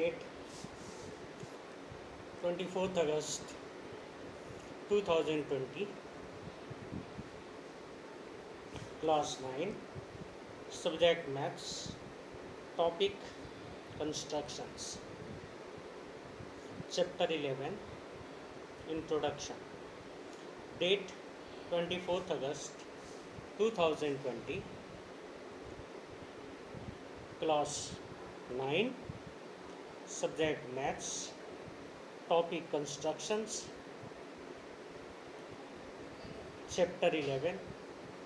date 24th August 2020, class 9, subject maths, topic constructions, chapter 11, introduction, date 24th August 2020, class 9, subject maths, topic constructions, chapter 11,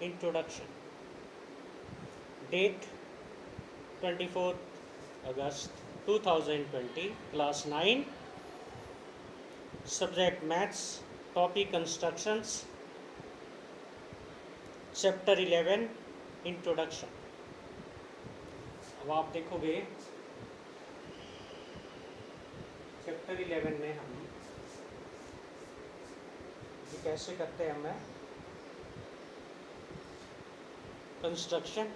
introduction, date 24th August 2020, class 9, subject maths, topic constructions, chapter 11, introduction. अब आप देखोगे chapter 11 में हम ये कैसे करते हैं, हमें कंस्ट्रक्शन,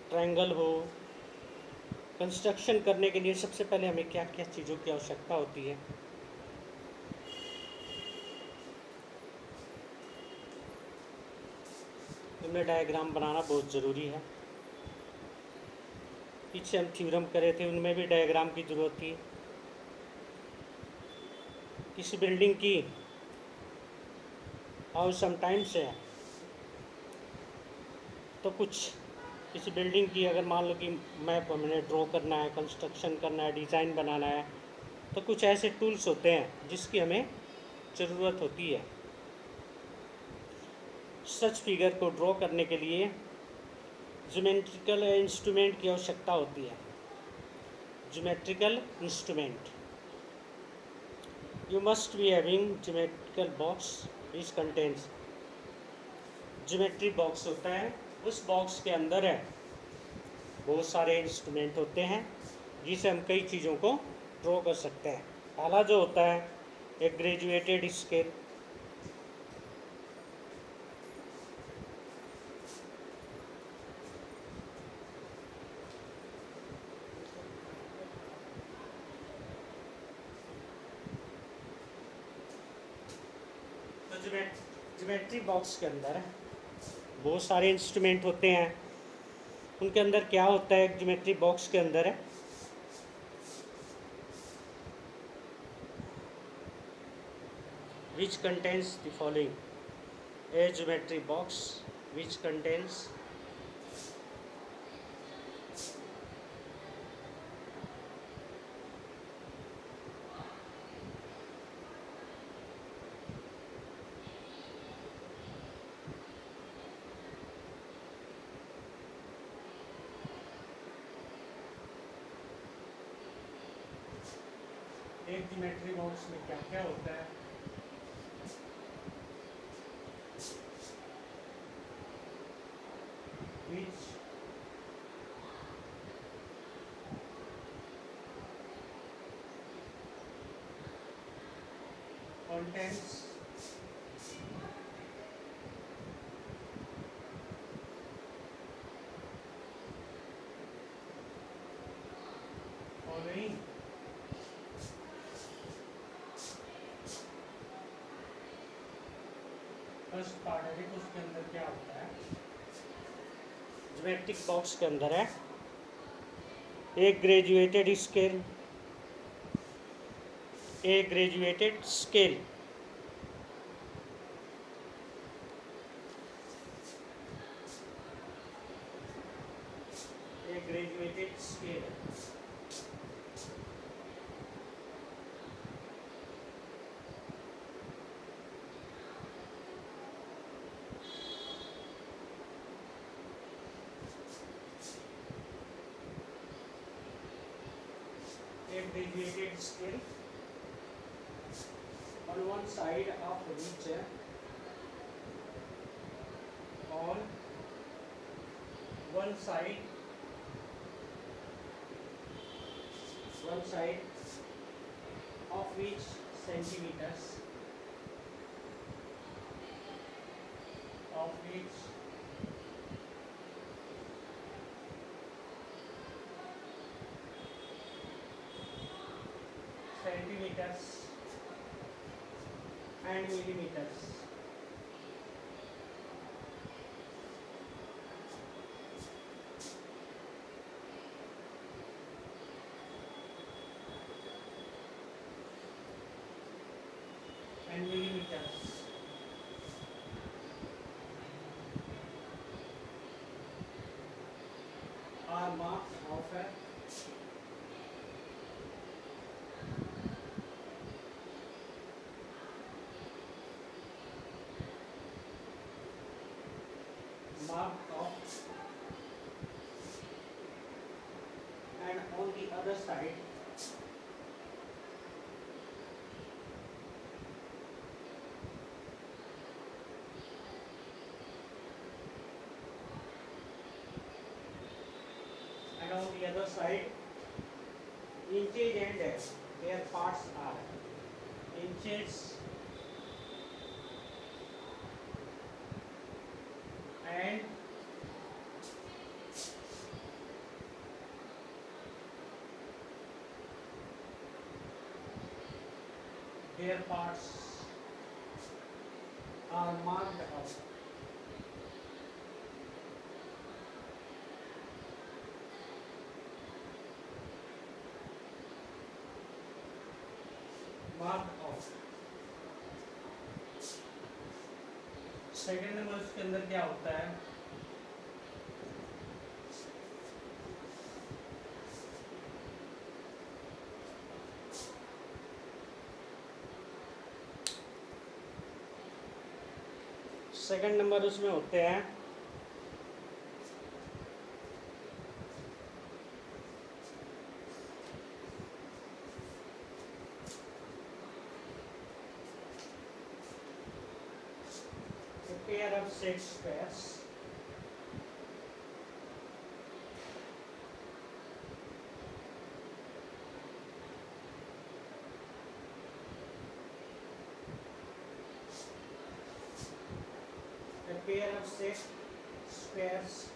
ट्रायंगल हो, कंस्ट्रक्शन करने के लिए सबसे पहले हमें क्या क्या चीज़ों की आवश्यकता होती है। इनमें डायग्राम बनाना बहुत ज़रूरी है। पीछे हम थ्योरम करे थे, उनमें भी डायग्राम की ज़रूरत थी। किसी बिल्डिंग की और समटाइम्स है तो कुछ किसी बिल्डिंग की अगर मान लो कि मैप हमने ड्रॉ करना है, कंस्ट्रक्शन करना है, डिज़ाइन बनाना है, तो कुछ ऐसे टूल्स होते हैं जिसकी हमें ज़रूरत होती है। सच फिगर को ड्रॉ करने के लिए ज्योमेट्रिकल इंस्ट्रूमेंट की आवश्यकता होती है। Geometrical instrument, you must be having geometrical box which contains, geometry box होता है, उस बॉक्स के अंदर है बहुत सारे इंस्ट्रूमेंट होते हैं जिसे हम कई चीज़ों को ड्रॉ कर सकते हैं। पहला जो होता है एक ग्रेजुएटेड स्केल, तो ज्योमेट्री बॉक्स के अंदर बहुत सारे इंस्ट्रूमेंट होते हैं। उनके अंदर क्या होता है, ज्योमेट्री बॉक्स के अंदर है which contains the following: a geometry box which contains एक ज्योमेट्री बॉक्स में क्या क्या होता है, which contains following: first part है, देखो उसके अंदर क्या होता है। ज्योमेट्रिक बॉक्स के अंदर है एक ग्रेजुएटेड स्केल, एक ग्रेजुएटेड स्केल, एक ग्रेजुएटेड स्केल, एक graduated scale on one side of which on one side of which centimeters of which centimeters and millimeters. And millimeters. Are marks of a mark of, and on the other side inches and their parts are inches and their parts are marked out. Marked out. Second number उसके अंदर क्या होता है? Second number उसमें होते हैं pair of set squares a pair of set squares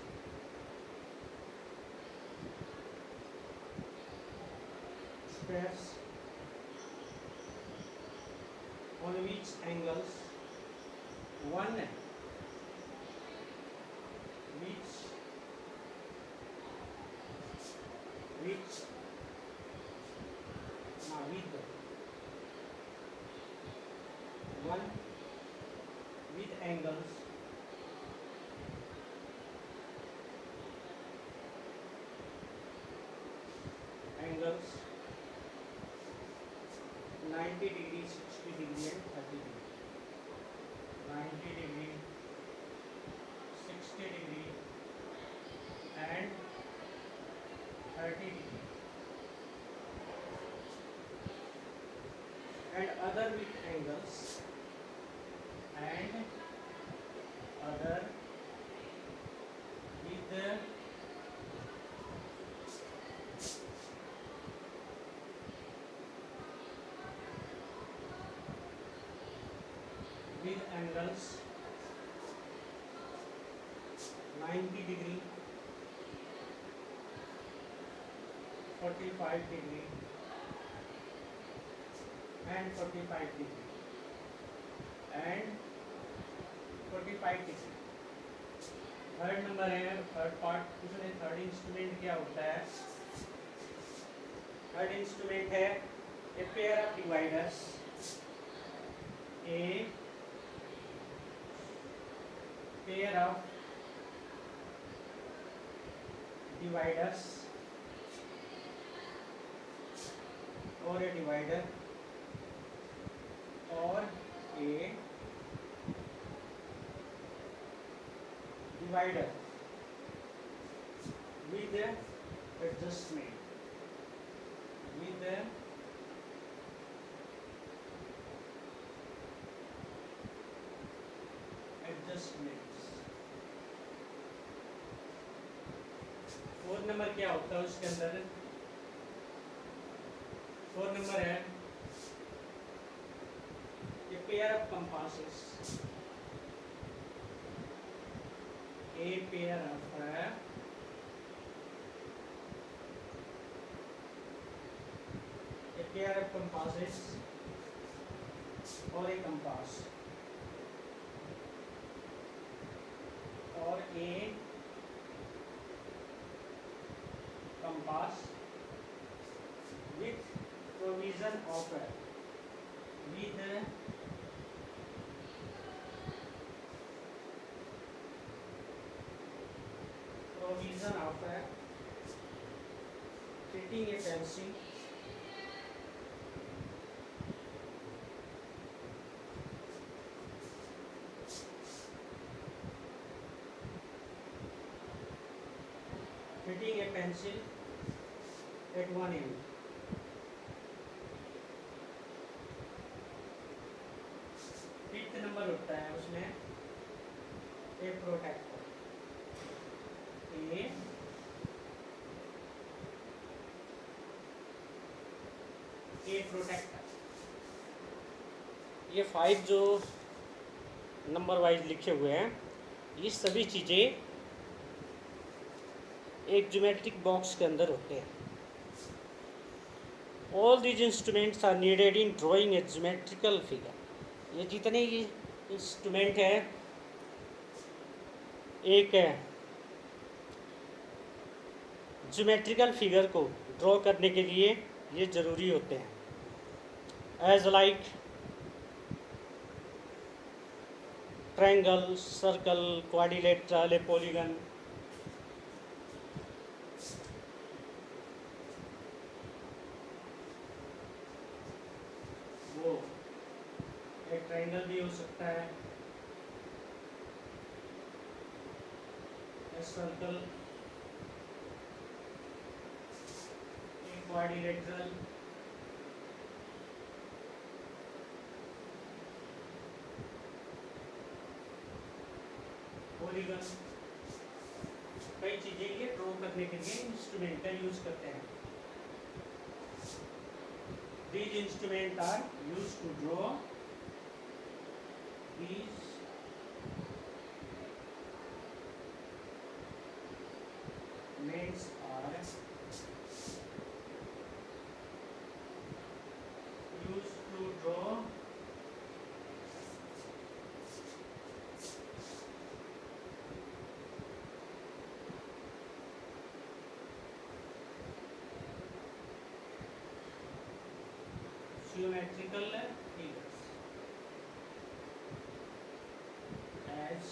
on which angles one with one with angles angles 90 degree, 60 degree and 30 degree. 90 degree, 60 degree and 30 degree, and other with angles and other with angles 90 degree, 45 degree and 45 degree and 45 degree. Third number है, third part उसमें third instrument क्या होता है? Third instrument है a pair of dividers, A pair of dividers or a divider or a divider with adjustment fourth number क्या होता है उसके अंदर? फोर्थ नंबर है a pair of compasses, a pair of pair of compasses और ए compass और ए compass with provision of fitting a fencing pencil at one end. Fifth number होता है उसमें ए प्रोटेक्टर, ए प्रोटेक्टर। ये 5 जो नंबर वाइज लिखे हुए हैं, ये सभी चीज़ें एक ज्योमेट्रिक बॉक्स के अंदर होते हैं। All these instruments are needed in drawing a geometrical figure. ये जितने ये इंस्ट्रूमेंट हैं एक ज्योमेट्रिकल फिगर को ड्रॉ करने के लिए ये ज़रूरी होते हैं। As like triangle, circle, quadrilateral, a polygon. वो एक ट्रायंगल भी हो सकता है, एक सर्कल, एक क्वाड्रिलेटरल, पॉलीगन। कई चीज़ें ये ड्रॉ करने के लिए इंस्ट्रूमेंट का यूज करते हैं। These instruments are used to draw these instruments are used to draw geometrical figures as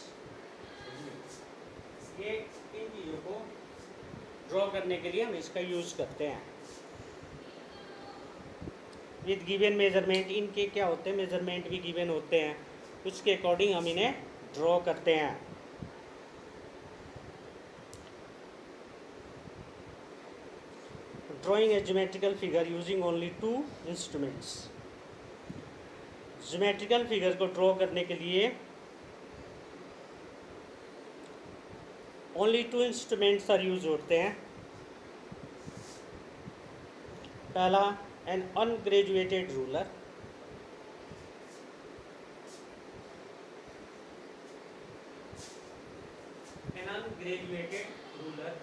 ये इन चीज़ों को ड्रॉ करने के लिए हम इसका यूज़ करते हैं। विद गिवन मेजरमेंट, इनके क्या होते हैं, मेजरमेंट भी गिवन होते हैं, उसके अकॉर्डिंग हम इन्हें ड्रॉ करते हैं। Drawing a geometrical figure using only 2 instruments। Geometrical figure को ड्रॉ करने के लिए ओनली 2 इंस्ट्रूमेंट्स आर यूज होते हैं। पहला, an ungraduated ruler, an ungraduated ruler.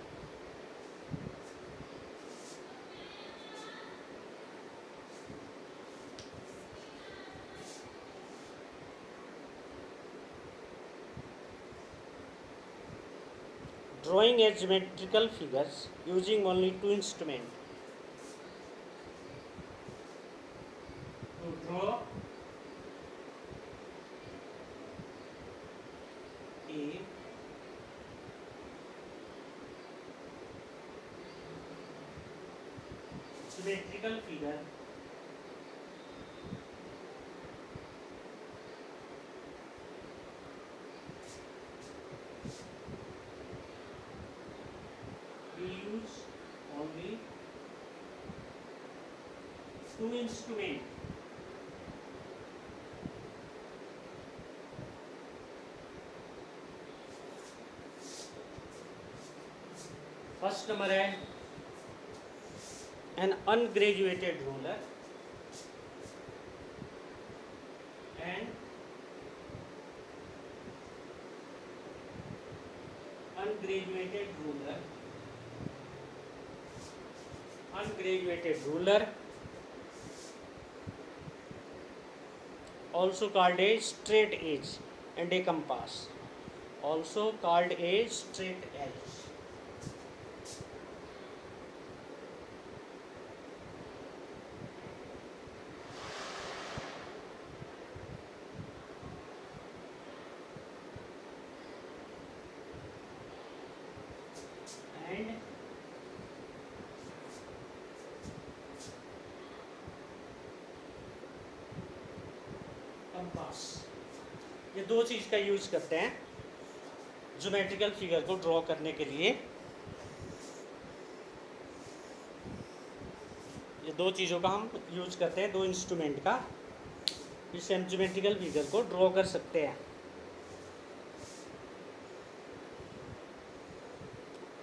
Drawing a geometrical figures using only 2 instruments। To draw a geometrical figure use only 2 instruments। First number है an ungraduated ruler and ungraduated ruler also called a straight edge, and a compass, also called a straight edge. And compass, ये दो चीज़ का use करते हैं geometrical figure को draw करने के लिए। ये दो चीज़ों का हम यूज करते हैं, दो इंस्ट्रूमेंट का, जिससे हम ज्योमेट्रिकल फिगर को ड्रॉ कर सकते हैं।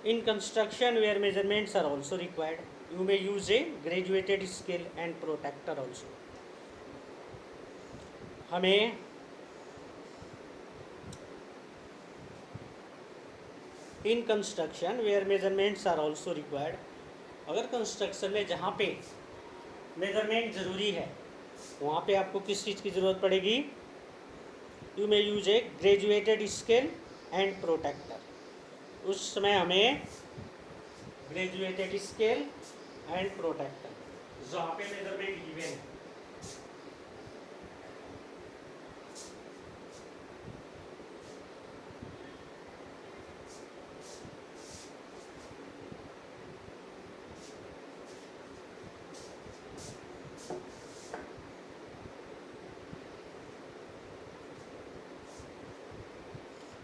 In construction where measurements are also required, you may use a graduated scale and protractor also. हमें in construction where measurements are also required, अगर कंस्ट्रक्शन में जहाँ पे मेजरमेंट ज़रूरी है वहाँ पे आपको किस चीज़ की ज़रूरत पड़ेगी? You may use a graduated scale and protractor. उस समय हमें ग्रेजुएटेड स्केल एंड प्रोटेक्टर, जहाँ पे मेजरमेंट गिवन है,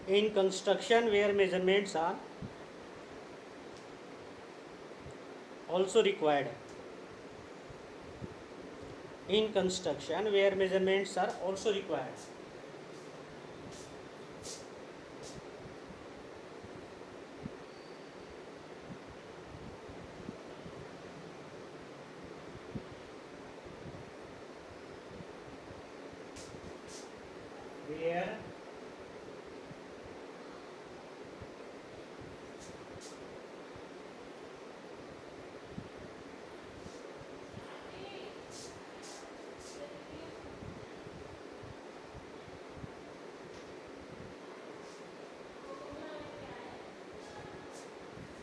in construction where measurements are also required, in construction where measurements are also required, where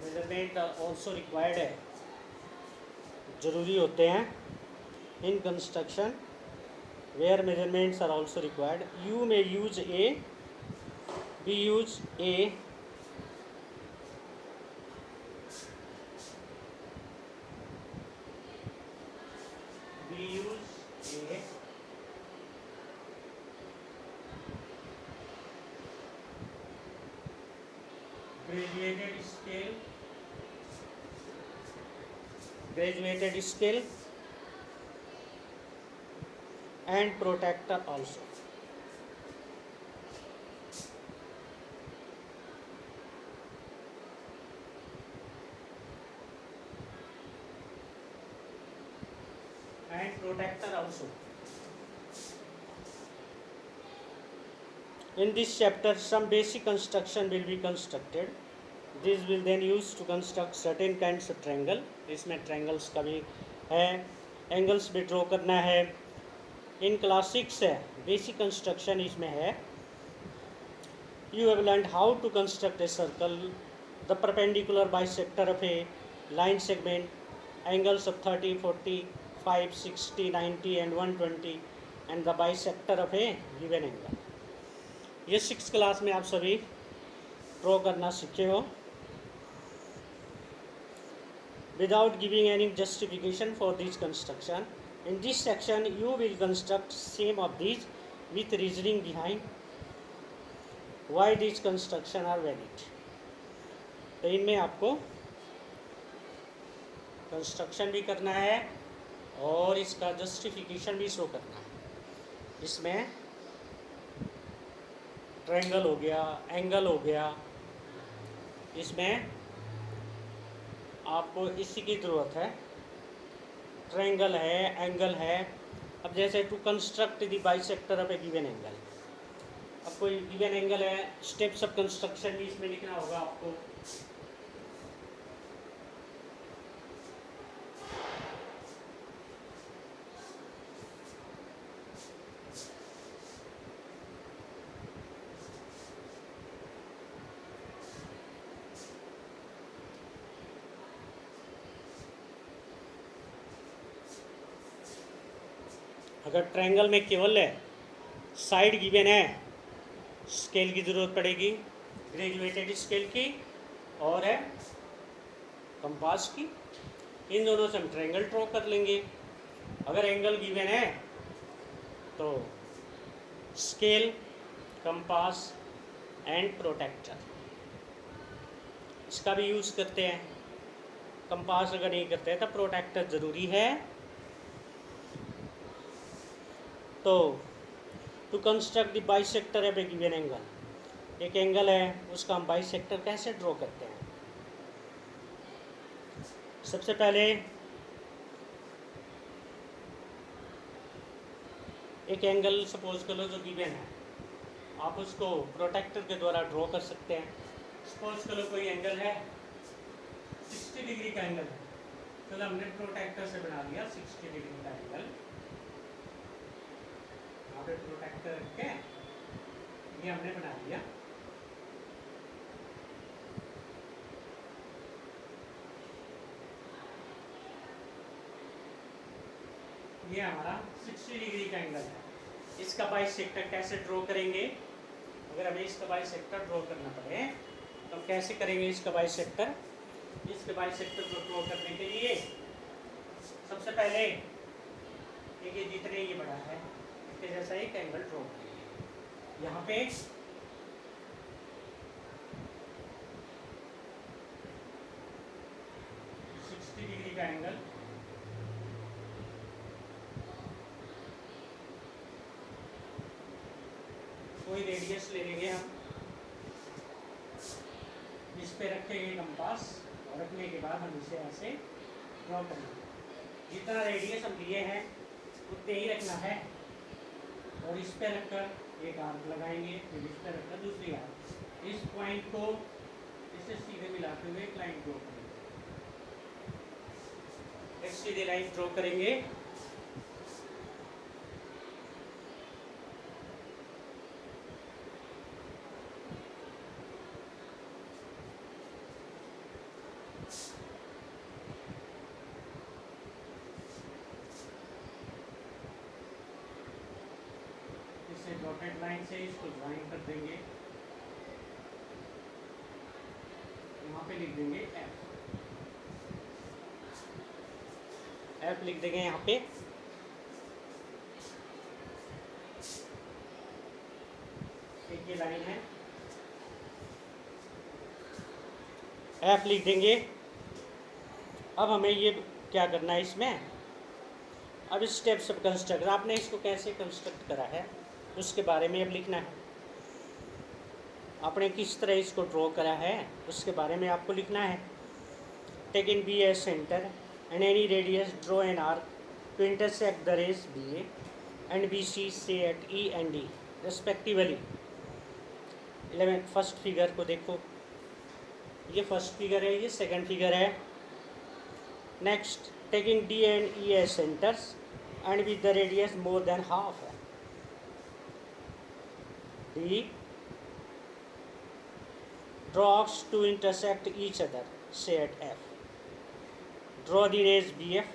measurement also required है, ज़रूरी होते हैं। In construction where measurements are also required, you may use a be use a graduated scale and protractor also. And protractor also. In this chapter, some basic construction will be constructed. This will then use to construct certain kinds of triangle. इसमें triangles का भी है, angles भी draw करना है। In class 6 है, basic construction इसमें है। You have learned how to construct a circle, the perpendicular bisector of a line segment, angles of 30, 40, 5, 60, 90 and 120, and the bisector of a given angle. ये 6 class में आप सभी draw करना सीखे हो। Without giving any justification for this construction, in this section you will construct same of these with reasoning behind why these construction are valid. तो इनमें आपको कंस्ट्रक्शन भी करना है और इसका जस्टिफिकेशन भी शो करना है। इसमें ट्रायंगल हो गया, एंगल हो गया, इसमें आपको इसी की ज़रूरत है। ट्रायंगल है, एंगल है। अब जैसे to construct the bisector of a given angle, अब कोई गिवन एंगल है, स्टेप्स ऑफ कंस्ट्रक्शन भी इसमें लिखना होगा आपको। अगर ट्रायंगल में केवल है साइड गिवन है, स्केल की ज़रूरत पड़ेगी, ग्रेजुएटेड स्केल की और है कंपास की। इन दोनों से हम ट्रायंगल ड्रॉ कर लेंगे। अगर एंगल गिवन है तो स्केल, कंपास एंड प्रोटेक्टर, इसका भी यूज़ करते हैं। कंपास अगर नहीं करते हैं तो प्रोटेक्टर ज़रूरी है। तो to construct the bisector of a given angle, एक एंगल है उसका हम बाइसेक्टर कैसे ड्रॉ करते हैं। सबसे पहले एक एंगल सपोज कर लो जो गिवन है, आप उसको प्रोटेक्टर के द्वारा ड्रॉ कर सकते हैं। सपोज करो कोई एंगल है 60 डिग्री का एंगल है, तो हमने प्रोटेक्टर से बना लिया 60 डिग्री का एंगल। यहाँ पे प्रोटेक्टर रख के ये हमने बना लिया। ये हमारा 60 डिग्री का एंगल है। इसका बाइसेक्टर कैसे ड्रॉ करेंगे? अगर हमें इसका बाइसेक्टर ड्रॉ करना पड़े तो हम कैसे करेंगे इसका बाइसेक्टर? इसके बाइसेक्टर को ड्रॉ करने के लिए सबसे पहले देखिए जितने ये बड़ा है इसके जैसा एक एंगल ड्रॉ करेंगे। यहाँ पे डिग्री का एंगल, कोई रेडियस ले लेंगे हम, इस पे रखेंगे कंपास और रखने के बाद हम इसे ऐसे ड्रॉ करेंगे। जितना रेडियस हम लिए हैं उतने ही रखना है और इस पे रखकर एक आर्क लगाएंगे, फिर इस पे रखकर दूसरी आर्क। इस पॉइंट को इससे सीधे मिलाते हुए एक लाइन ड्रॉ करेंगे। एक सीधी लाइन ड्रॉ करेंगे। इसे डॉटेड लाइन से इसको ज्वाइन कर देंगे। यहाँ पे लिख देंगे एफ, एफ लिख देंगे यहाँ पे। एक ये लाइन है, एफ लिख देंगे। अब हमें ये क्या करना है इसमें, अब स्टेप्स ऑफ कंस्ट्रक्ट, आपने इसको कैसे कंस्ट्रक्ट करा है उसके बारे में अब लिखना है। आपने किस तरह इसको ड्रॉ करा है उसके बारे में आपको लिखना है। Take in B as centre and any radius draw an arc to intersect the rays B A and B C से at E and D respectively. 11 first figure को देखो, ये फर्स्ट फिगर है, ये सेकंड फिगर है। Next, taking D and E as centres and with the radius more than half है। D draw arcs to intersect each other, say at F. Draw the rays BF.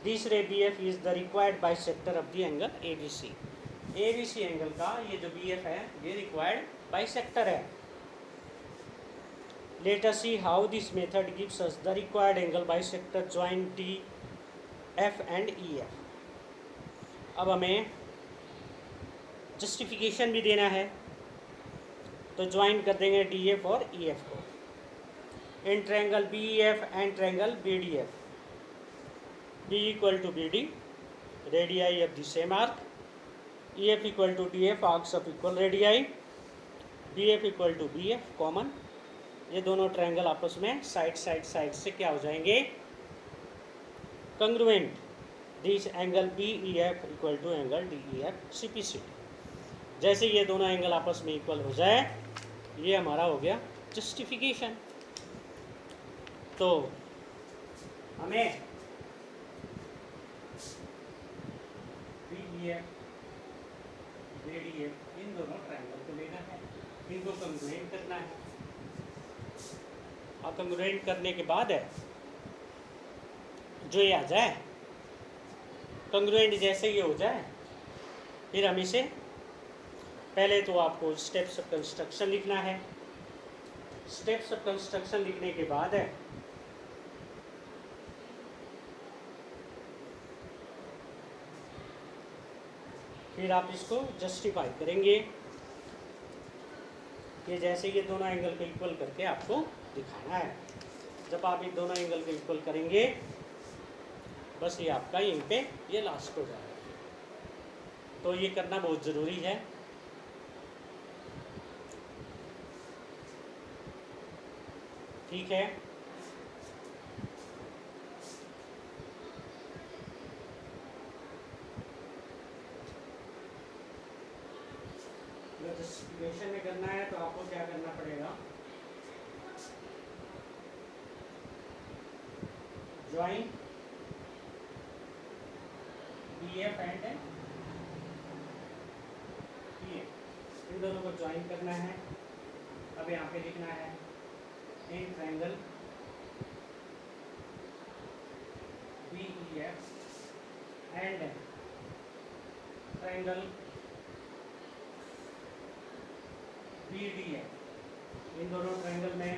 This ray BF is the required bisector of the angle ABC. ABC angle का ये जो BF है ये required bisector है। Let us see how this method gives us the required angle bisector join DF and EF. अब हमें justification भी देना है तो ज्वाइन कर देंगे डी एफ और ई एफ को। In triangle B E F and triangle B D F, B equal to B D radii of the same arc, E F equal to D F arcs of equal radii, B F equal to B F common. ये दोनों triangle आपस में side से क्या हो जाएंगे, congruent. This angle B E F equal to angle D E F C P C D. जैसे ये दोनों एंगल आपस में इक्वल हो जाए ये हमारा हो गया जस्टिफिकेशन। तो हमें B F B D F इन दोनों ट्रायंगल को लेना है, इनको कंग्रुएंट करना है। और कंग्रुएंट करने के बाद है जो ये आ जाए कंग्रुएंट जैसे ये हो जाए, फिर हम इसे पहले तो आपको स्टेप्स ऑफ कंस्ट्रक्शन लिखना है। स्टेप्स ऑफ कंस्ट्रक्शन लिखने के बाद है फिर आप इसको जस्टिफाई करेंगे कि जैसे ये दोनों एंगल को इक्वल करके आपको दिखाना है। जब आप ये दोनों एंगल को इक्वल करेंगे बस ये आपका यहीं पे ये लास्ट हो जाएगा। तो ये करना बहुत ज़रूरी है। ठीक है, जस्टिफिकेशन में करना है तो आपको क्या करना पड़ेगा, ज्वाइन BF एंड PA, इन दोनों को ज्वाइन करना है। अब यहाँ पे लिखना है in triangle BEF and triangle BDF, इन दोनों ट्रायंगल में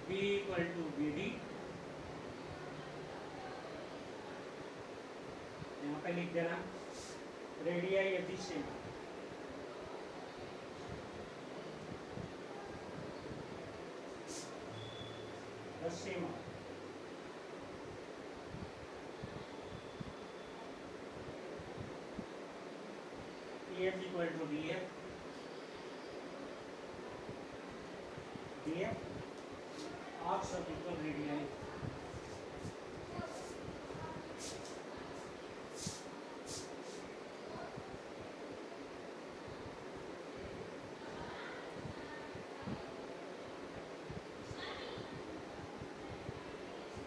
B इक्वल टू BD, यहाँ पे लिख देना रेडियाई यदि same same EF equal to DF, DF arcs of equal radii.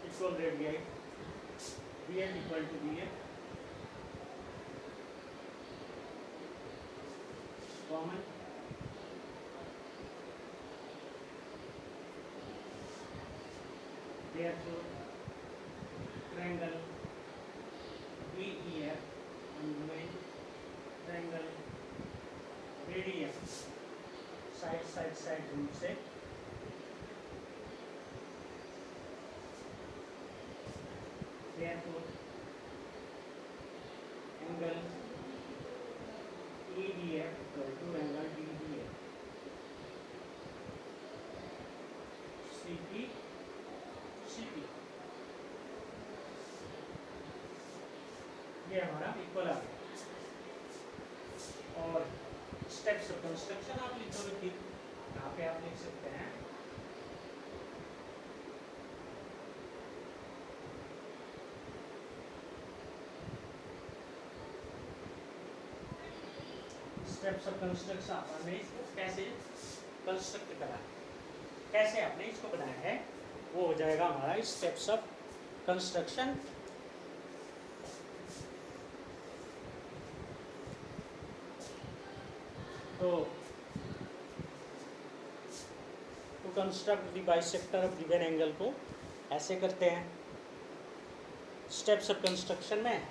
Equal radii BF equal to BF common therefore triangle BEF and triangle BDF side रूप से therefore angle EDF equal to angle DDF CP ये हमारा equal आ गया। और steps of construction आप लिखोगे, फिर यहाँ पे आप लिख सकते हैं स्टेप्स ऑफ कंस्ट्रक्शन आपने इसको कैसे कंस्ट्रक्ट करा है, कैसे आपने इसको बनाया है, वो हो जाएगा हमारा स्टेप्स ऑफ कंस्ट्रक्शन। तो to construct the bisector of given angle को ऐसे करते हैं। स्टेप्स ऑफ कंस्ट्रक्शन में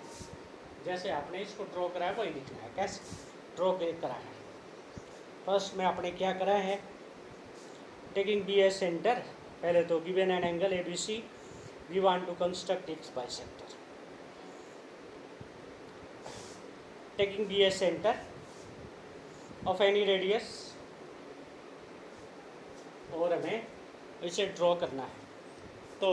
जैसे आपने इसको ड्रॉ करा है वही लिखना है, कैसे ड्रॉ करा है। फर्स्ट में आपने क्या करा है, टेकिंग बी एस सेंटर, पहले तो given an angle ABC we want to construct its bisector. Taking B as centre of any radius, और हमें इसे ड्रॉ करना है। तो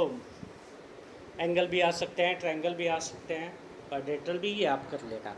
एंगल भी आ सकते हैं, ट्रायंगल भी आ सकते हैं, क्वाड्रेटरल भी, ये आप कर लेना।